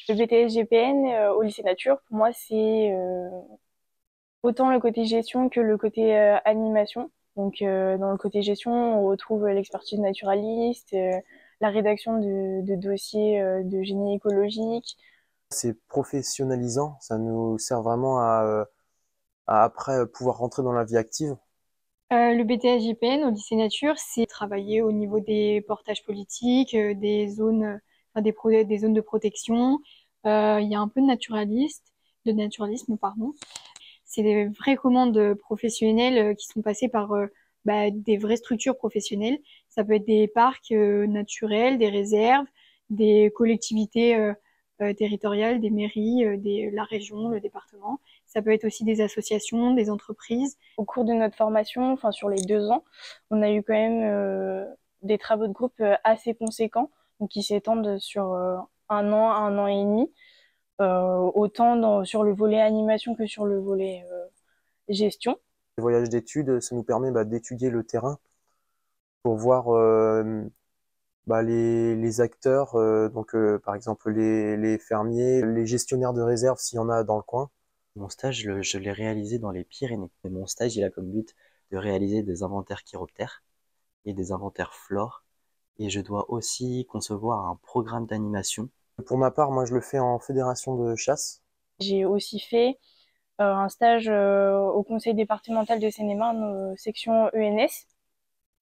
Le BTS GPN au lycée nature, pour moi, c'est autant le côté gestion que le côté animation. Donc, dans le côté gestion, on retrouve l'expertise naturaliste, la rédaction de dossiers de génie écologique. C'est professionnalisant, ça nous sert vraiment à après pouvoir rentrer dans la vie active. Le BTS JPN au lycée Nature, c'est travailler au niveau des portages politiques, des zones, enfin, des zones de protection. Il y a un peu de naturalisme, pardon. C'est des vraies commandes professionnelles qui sont passées par des vraies structures professionnelles. Ça peut être des parcs naturels, des réserves, des collectivités territoriales, des mairies, la région, le département. Ça peut être aussi des associations, des entreprises. Au cours de notre formation, enfin sur les 2 ans, on a eu quand même des travaux de groupe assez conséquents, donc qui s'étendent sur 1 an et demi, autant sur le volet animation que sur le volet gestion. Les voyages d'études, ça nous permet d'étudier le terrain pour voir les acteurs, par exemple les fermiers, les gestionnaires de réserve s'il y en a dans le coin. Mon stage, je l'ai réalisé dans les Pyrénées. Et mon stage, il a comme but de réaliser des inventaires chiroptères et des inventaires flore. Et je dois aussi concevoir un programme d'animation. Pour ma part, moi je le fais en fédération de chasse. J'ai aussi fait un stage au conseil départemental de Seine-et-Marne, section ENS.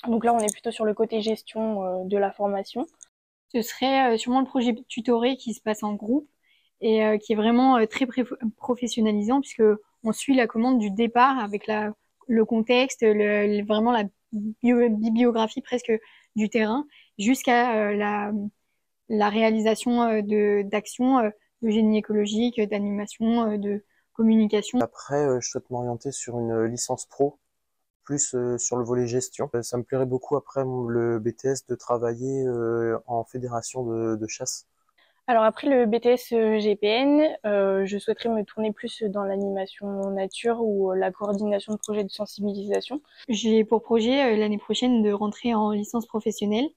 Donc là, on est plutôt sur le côté gestion de la formation. Ce serait sûrement le projet tutoré qui se passe en groupe et qui est vraiment très professionnalisant puisque on suit la commande du départ avec le contexte, vraiment la bibliographie presque du terrain jusqu'à la réalisation d'actions de génie écologique, d'animation, de communication. Après, je souhaite m'orienter sur une licence pro, plus sur le volet gestion. Ça me plairait beaucoup après le BTS de travailler en fédération de chasse. Alors après le BTS GPN, je souhaiterais me tourner plus dans l'animation nature ou la coordination de projets de sensibilisation. J'ai pour projet l'année prochaine de rentrer en licence professionnelle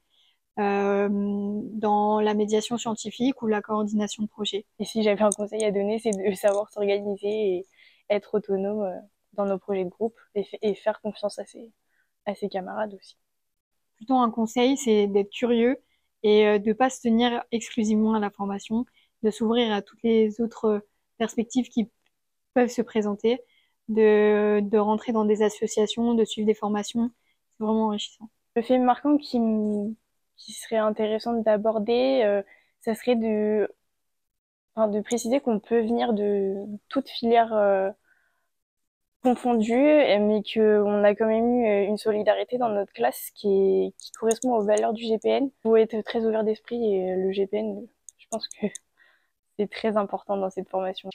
dans la médiation scientifique ou la coordination de projet. Et si j'avais un conseil à donner, c'est de savoir s'organiser et être autonome dans nos projets de groupe et faire confiance à ses camarades aussi. Plutôt un conseil, c'est d'être curieux et de ne pas se tenir exclusivement à la formation, de s'ouvrir à toutes les autres perspectives qui peuvent se présenter, de rentrer dans des associations, de suivre des formations. C'est vraiment enrichissant. Le fait marquant qui serait intéressant d'aborder, ça serait de préciser qu'on peut venir de toute filière confondue, mais qu'on a quand même eu une solidarité dans notre classe qui correspond aux valeurs du GPN. Il faut être très ouvert d'esprit et le GPN, je pense que c'est très important dans cette formation.